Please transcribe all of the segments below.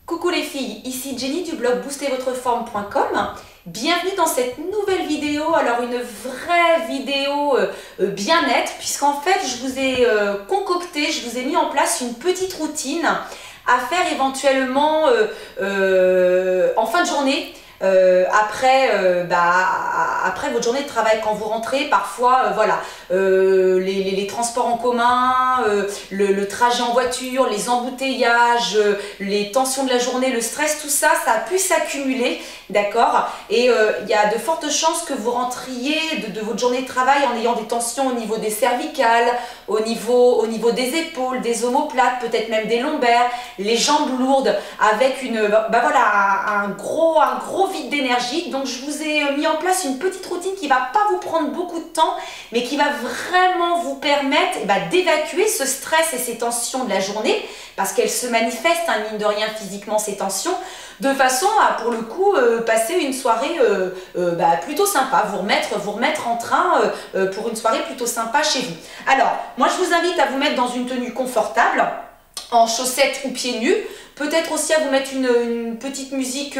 Coucou les filles, ici Jenny du blog boostervotreforme.com. Bienvenue dans cette nouvelle vidéo, alors une vraie vidéo bien-être, puisqu'en fait je vous ai concocté, je vous ai mis en place une petite routine à faire éventuellement en fin de journée. Après votre journée de travail, quand vous rentrez, parfois voilà, les transports en commun, le trajet en voiture, les embouteillages, les tensions de la journée, le stress, tout ça, ça a pu s'accumuler, d'accord? Et il y a de fortes chances que vous rentriez de votre journée de travail en ayant des tensions au niveau des cervicales, au niveau des épaules, des omoplates, peut-être même des lombaires, les jambes lourdes, avec un gros vide d'énergie. Donc je vous ai mis en place une petite routine qui va pas vous prendre beaucoup de temps, mais qui va vraiment vous permettre d'évacuer ce stress et ces tensions de la journée, parce qu'elles se manifestent, mine de rien, physiquement, ces tensions, de façon à, pour le coup, passer une soirée plutôt sympa, vous remettre en train pour une soirée plutôt sympa chez vous. Alors, moi je vous invite à vous mettre dans une tenue confortable, en chaussettes ou pieds nus, peut-être aussi à vous mettre une petite musique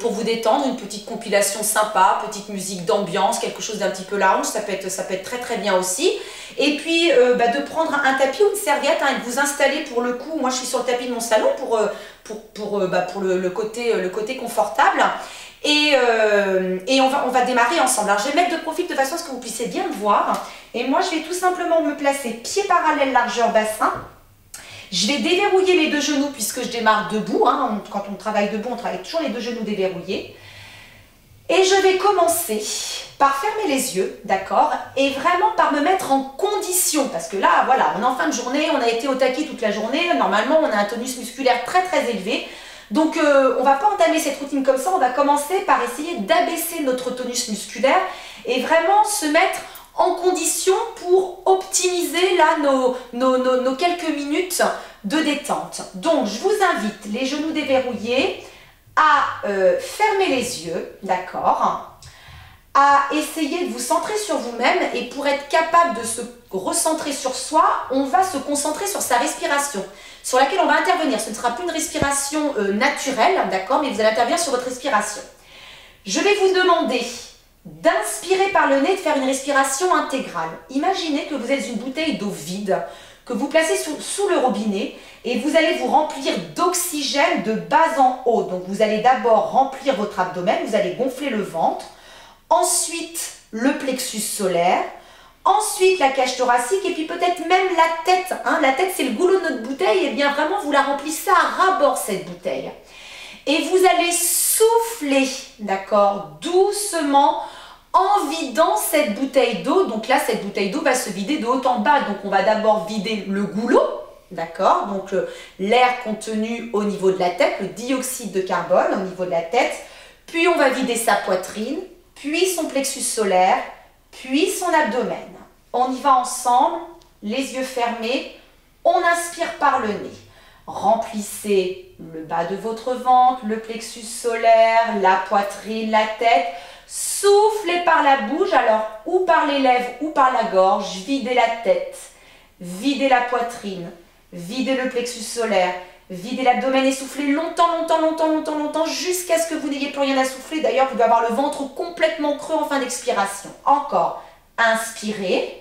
pour vous détendre, une petite compilation sympa, petite musique d'ambiance, quelque chose d'un petit peu lounge, ça peut être très très bien aussi. Et puis de prendre un tapis ou une serviette et de vous installer pour le coup, moi je suis sur le tapis de mon salon pour le côté confortable. Et on va démarrer ensemble. Alors je vais mettre de profil de façon à ce que vous puissiez bien me voir. Et moi je vais tout simplement me placer pieds parallèles, largeur bassin. Je vais déverrouiller les deux genoux puisque je démarre debout. Quand on travaille debout, on travaille toujours les deux genoux déverrouillés. Et je vais commencer par fermer les yeux, d'accord? Et vraiment par me mettre en condition. Parce que là, voilà, on est en fin de journée, on a été au taquet toute la journée. Normalement, on a un tonus musculaire très très élevé. Donc, on ne va pas entamer cette routine comme ça. On va commencer par essayer d'abaisser notre tonus musculaire et vraiment se mettre en condition pour optimiser là nos quelques minutes de détente. Donc je vous invite, les genoux déverrouillés, à fermer les yeux, d'accord, à essayer de vous centrer sur vous-même, et pour être capable de se recentrer sur soi, on va se concentrer sur sa respiration, sur laquelle on va intervenir. Ce ne sera plus une respiration naturelle, d'accord, mais vous allez intervenir sur votre respiration. Je vais vous demander d'inspirer par le nez, de faire une respiration intégrale. Imaginez que vous êtes une bouteille d'eau vide, que vous placez sous le robinet, et vous allez vous remplir d'oxygène de bas en haut. Donc vous allez d'abord remplir votre abdomen, vous allez gonfler le ventre, ensuite le plexus solaire, ensuite la cage thoracique, et puis peut-être même la tête. La tête, c'est le goulot de notre bouteille, et bien vraiment vous la remplissez à ras-bord cette bouteille. Et vous allez souffler, d'accord, doucement, en vidant cette bouteille d'eau. Donc là, cette bouteille d'eau va se vider de haut en bas. Donc on va d'abord vider le goulot, d'accord, donc l'air contenu au niveau de la tête, le dioxyde de carbone au niveau de la tête. Puis on va vider sa poitrine, puis son plexus solaire, puis son abdomen. On y va ensemble, les yeux fermés, on inspire par le nez. Remplissez le bas de votre ventre, le plexus solaire, la poitrine, la tête. Soufflez par la bouche, alors ou par les lèvres ou par la gorge. Videz la tête, videz la poitrine, videz le plexus solaire, videz l'abdomen et soufflez longtemps, jusqu'à ce que vous n'ayez plus rien à souffler. D'ailleurs, vous devez avoir le ventre complètement creux en fin d'expiration. Encore, inspirez.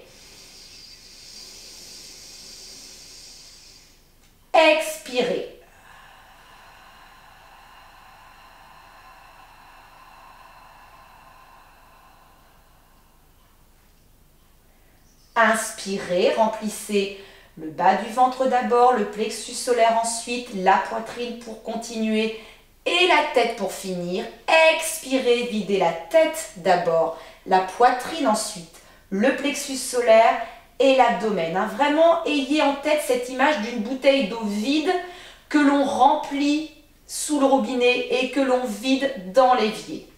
Expirez. Inspirez, remplissez le bas du ventre d'abord, le plexus solaire ensuite, la poitrine pour continuer et la tête pour finir. Expirez, videz la tête d'abord, la poitrine ensuite, le plexus solaire et l'abdomen. Vraiment, ayez en tête cette image d'une bouteille d'eau vide que l'on remplit sous le robinet et que l'on vide dans l'évier.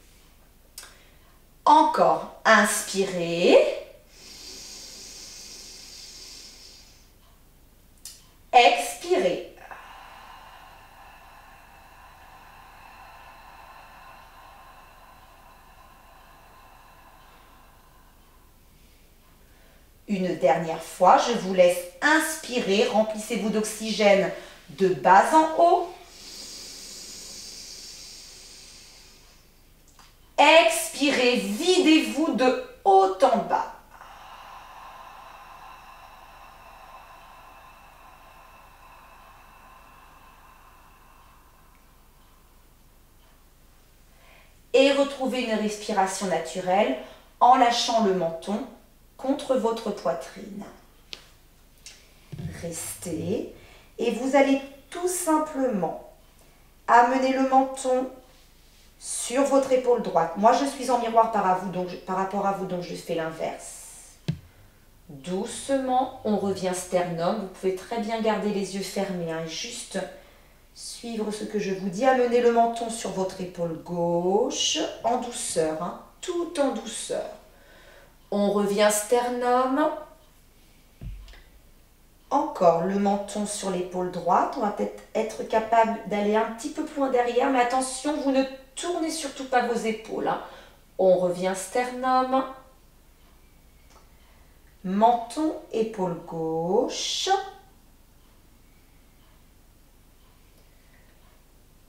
Encore, inspirez. Expirez. Une dernière fois, je vous laisse inspirer, remplissez-vous d'oxygène de bas en haut. Expirez, videz-vous de haut en bas. Et retrouvez une respiration naturelle en lâchant le menton contre votre poitrine. Restez et vous allez tout simplement amener le menton sur votre épaule droite. Moi, je suis en miroir par rapport à vous, donc je fais l'inverse. Doucement, on revient sternum. Vous pouvez très bien garder les yeux fermés et juste suivre ce que je vous dis. Amenez le menton sur votre épaule gauche en douceur, tout en douceur. On revient sternum. Encore le menton sur l'épaule droite. On va peut-être être capable d'aller un petit peu plus loin derrière, mais attention, vous ne tournez surtout pas vos épaules. On revient sternum. Menton, épaule gauche.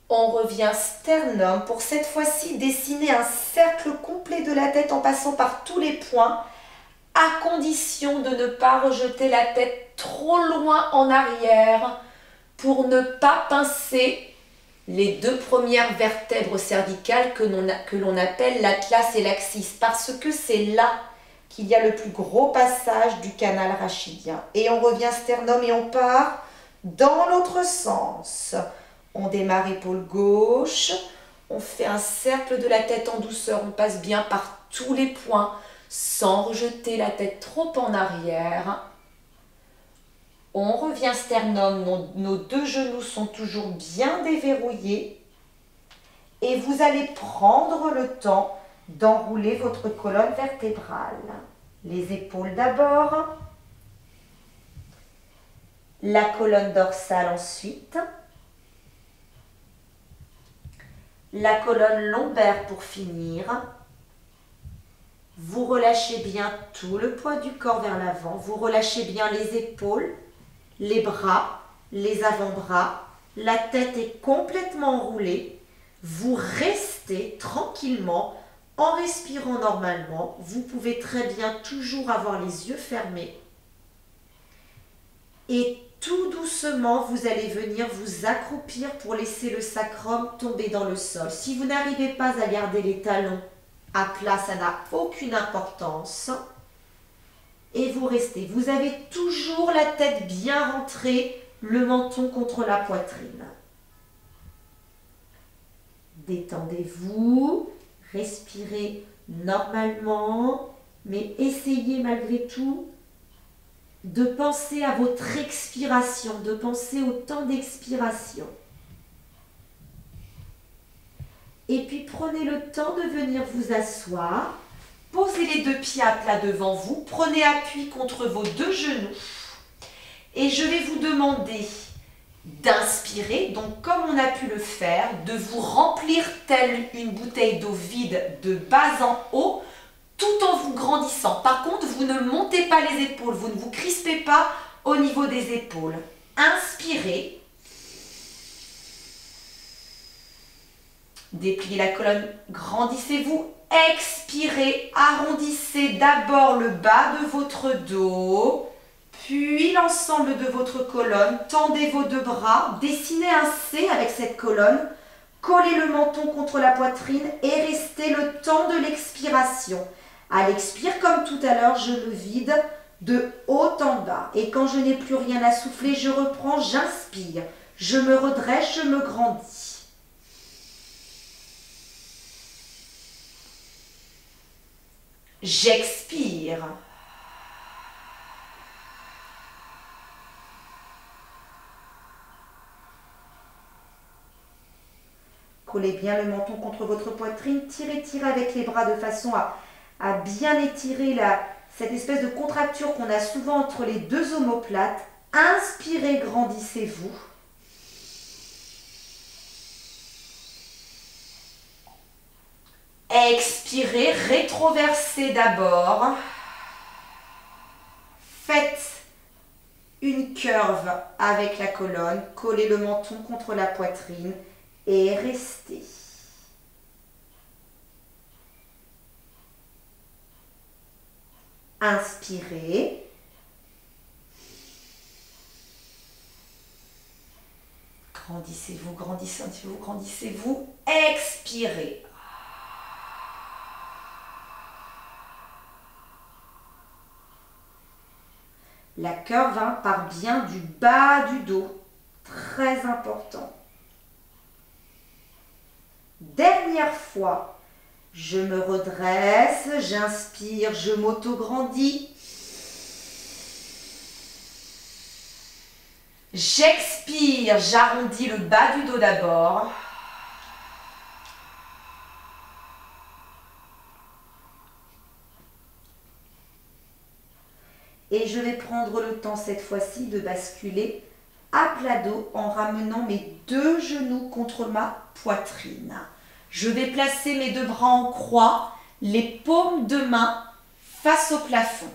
On revient sternum. Pour cette fois-ci, dessiner un cercle complet de la tête en passant par tous les points, à condition de ne pas rejeter la tête trop loin en arrière pour ne pas pincer les deux premières vertèbres cervicales que l'on appelle l'atlas et l'axis, parce que c'est là qu'il y a le plus gros passage du canal rachidien. Et on revient sternum et on part dans l'autre sens. On démarre épaule gauche, on fait un cercle de la tête en douceur, on passe bien par tous les points sans rejeter la tête trop en arrière. On revient sternum, nos deux genoux sont toujours bien déverrouillés et vous allez prendre le temps d'enrouler votre colonne vertébrale. Les épaules d'abord, la colonne dorsale ensuite, la colonne lombaire pour finir. Vous relâchez bien tout le poids du corps vers l'avant, vous relâchez bien les épaules, les bras, les avant-bras, la tête est complètement enroulée. Vous restez tranquillement en respirant normalement. Vous pouvez très bien toujours avoir les yeux fermés. Et tout doucement, vous allez venir vous accroupir pour laisser le sacrum tomber dans le sol. Si vous n'arrivez pas à garder les talons à plat, ça n'a aucune importance. Et vous restez. Vous avez toujours la tête bien rentrée, le menton contre la poitrine. Détendez-vous, respirez normalement, mais essayez malgré tout de penser à votre expiration, de penser au temps d'expiration. Et puis prenez le temps de venir vous asseoir. Posez les deux pieds à plat devant vous. Prenez appui contre vos deux genoux. Et je vais vous demander d'inspirer, donc comme on a pu le faire, de vous remplir telle une bouteille d'eau vide de bas en haut, tout en vous grandissant. Par contre, vous ne montez pas les épaules, vous ne vous crispez pas au niveau des épaules. Inspirez. Dépliez la colonne, grandissez-vous. Expirez, arrondissez d'abord le bas de votre dos, puis l'ensemble de votre colonne. Tendez vos deux bras, dessinez un C avec cette colonne, collez le menton contre la poitrine et restez le temps de l'expiration. À l'expire, comme tout à l'heure, je me vide de haut en bas. Et quand je n'ai plus rien à souffler, je reprends, j'inspire. Je me redresse, je me grandis. J'expire. Collez bien le menton contre votre poitrine. Tirez, tirez avec les bras de façon à bien étirer cette espèce de contracture qu'on a souvent entre les deux omoplates. Inspirez, grandissez-vous. Expirez, rétroversez d'abord. Faites une curve avec la colonne. Collez le menton contre la poitrine et restez. Inspirez. Grandissez-vous, grandissez-vous, grandissez-vous. Expirez. La curve part bien du bas du dos. Très important. Dernière fois. Je me redresse, j'inspire, je m'auto-grandis. J'expire, j'arrondis le bas du dos d'abord. Et je vais prendre le temps cette fois-ci de basculer à plat dos en ramenant mes deux genoux contre ma poitrine. Je vais placer mes deux bras en croix, les paumes de main face au plafond.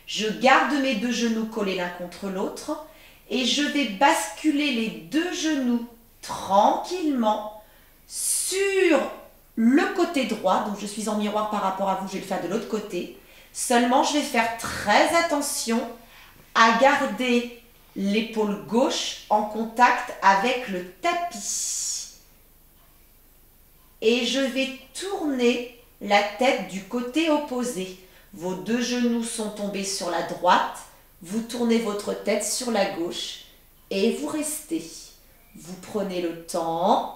Je garde mes deux genoux collés l'un contre l'autre et je vais basculer les deux genoux tranquillement sur le côté droit. Donc je suis en miroir par rapport à vous, je vais le faire de l'autre côté. Seulement, je vais faire très attention à garder l'épaule gauche en contact avec le tapis. Et je vais tourner la tête du côté opposé. Vos deux genoux sont tombés sur la droite. Vous tournez votre tête sur la gauche et vous restez. Vous prenez le temps.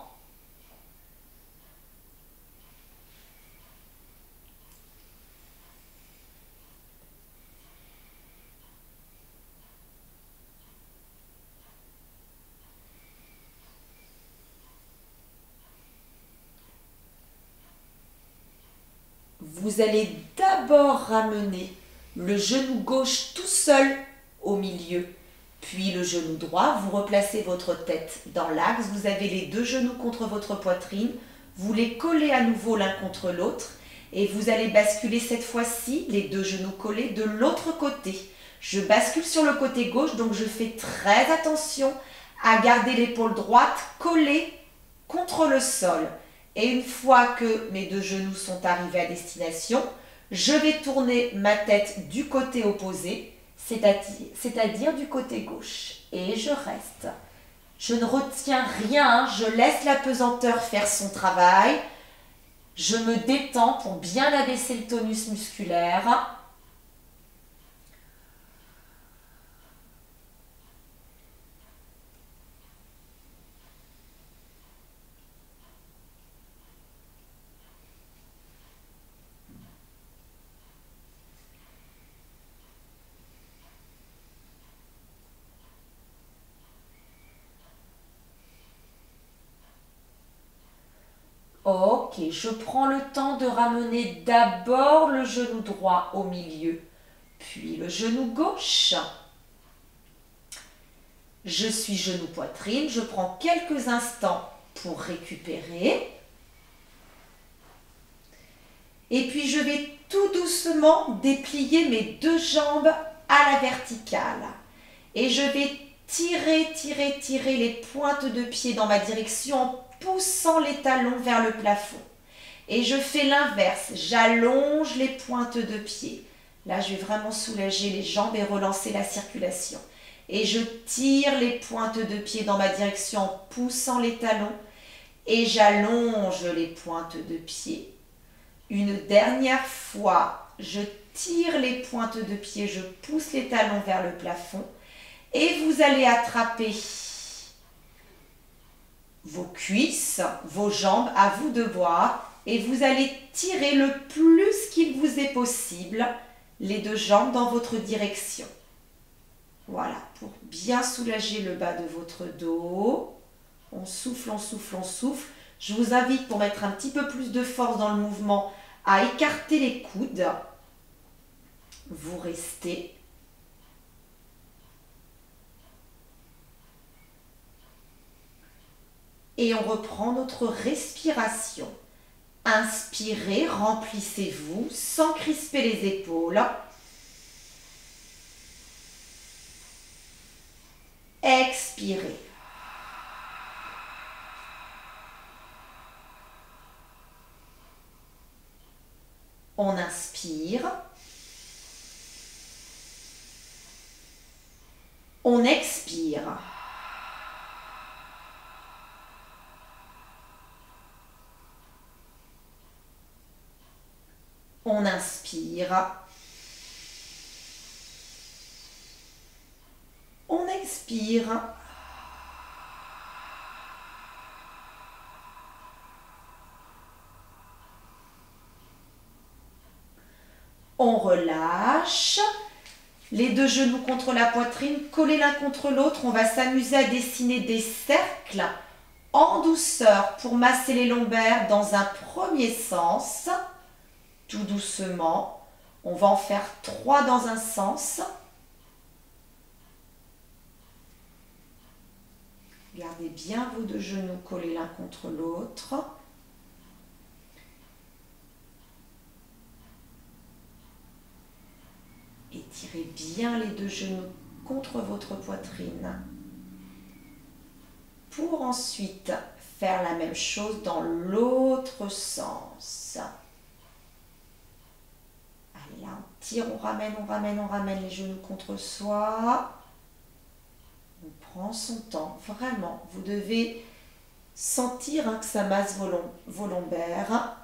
Vous allez d'abord ramener le genou gauche tout seul au milieu, puis le genou droit. Vous replacez votre tête dans l'axe. Vous avez les deux genoux contre votre poitrine. Vous les collez à nouveau l'un contre l'autre et vous allez basculer cette fois-ci les deux genoux collés de l'autre côté. Je bascule sur le côté gauche, donc je fais très attention à garder l'épaule droite collée contre le sol. Et une fois que mes deux genoux sont arrivés à destination, je vais tourner ma tête du côté opposé, c'est-à-dire du côté gauche. Et je reste. Je ne retiens rien, je laisse la pesanteur faire son travail. Je me détends pour bien abaisser le tonus musculaire. Ok, je prends le temps de ramener d'abord le genou droit au milieu, puis le genou gauche. Je suis genou poitrine, je prends quelques instants pour récupérer. Et puis je vais tout doucement déplier mes deux jambes à la verticale. Et je vais tirer les pointes de pied dans ma direction en poussant les talons vers le plafond. Et je fais l'inverse, j'allonge les pointes de pied. Là, je vais vraiment soulager les jambes et relancer la circulation. Et je tire les pointes de pied dans ma direction en poussant les talons et j'allonge les pointes de pied. Une dernière fois, je tire les pointes de pied, je pousse les talons vers le plafond et vous allez attraper vos cuisses, vos jambes, à vous de voir, et vous allez tirer le plus qu'il vous est possible les deux jambes dans votre direction. Voilà, pour bien soulager le bas de votre dos. On souffle, on souffle, on souffle. Je vous invite, pour mettre un petit peu plus de force dans le mouvement, à écarter les coudes. Vous restez. Et on reprend notre respiration. Inspirez, remplissez-vous sans crisper les épaules. Expirez. On inspire. On expire. On inspire. On expire. On relâche. Les deux genoux contre la poitrine, collés l'un contre l'autre. On va s'amuser à dessiner des cercles en douceur pour masser les lombaires dans un premier sens. Tout doucement. On va en faire 3 dans un sens. Gardez bien vos deux genoux collés l'un contre l'autre. Étirez bien les deux genoux contre votre poitrine. Pour ensuite faire la même chose dans l'autre sens. Allez, là, on tire, on ramène les genoux contre soi. On prend son temps, vraiment. Vous devez sentir que ça masse vos lombaires.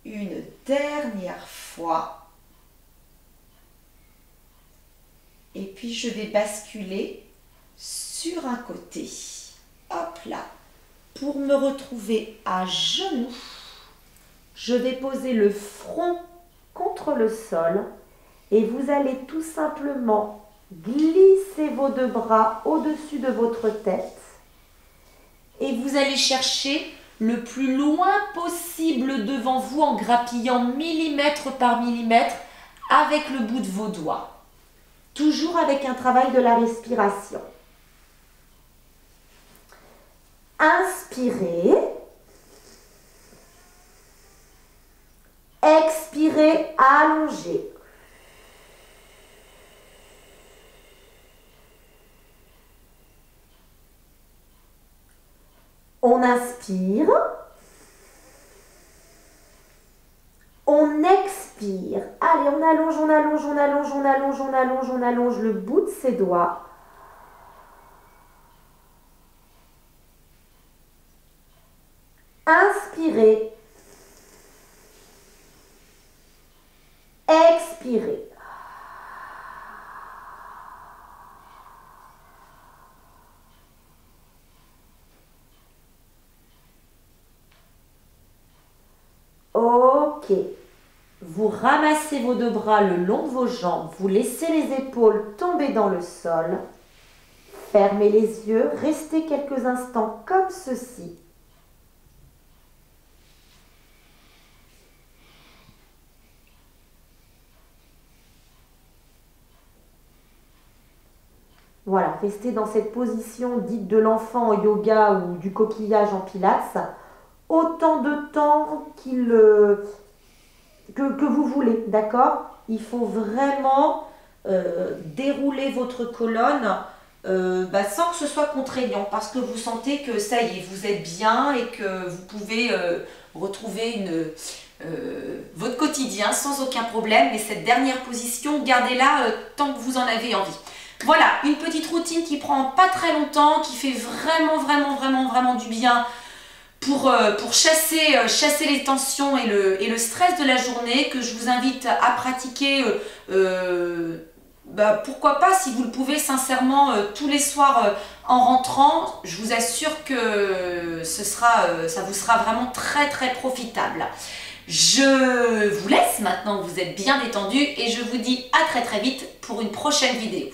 Une dernière fois. Et puis je vais basculer sur un côté. Hop là. Pour me retrouver à genoux, je vais poser le front contre le sol et vous allez tout simplement glisser vos deux bras au-dessus de votre tête et vous allez chercher le plus loin possible devant vous en grappillant millimètre par millimètre avec le bout de vos doigts. Toujours avec un travail de la respiration. Inspirez. Expirez, allongez. On inspire, on expire. Allez, on allonge, on allonge, on allonge, on allonge, on allonge, on allonge le bout de ses doigts. Inspirez. Expirez. Ok, vous ramassez vos deux bras le long de vos jambes, vous laissez les épaules tomber dans le sol, fermez les yeux, restez quelques instants comme ceci. Voilà, restez dans cette position dite de l'enfant en yoga ou du coquillage en pilates, autant de temps que vous voulez, d'accord? Il faut vraiment dérouler votre colonne sans que ce soit contraignant, parce que vous sentez que ça y est, vous êtes bien et que vous pouvez retrouver votre quotidien sans aucun problème. Mais cette dernière position, gardez-la tant que vous en avez envie. Voilà, une petite routine qui prend pas très longtemps, qui fait vraiment du bien pour chasser les tensions et le stress de la journée, que je vous invite à pratiquer, pourquoi pas, si vous le pouvez sincèrement, tous les soirs en rentrant. Je vous assure que ça vous sera vraiment très profitable. Je vous laisse maintenant que vous êtes bien détendu et je vous dis à très vite pour une prochaine vidéo.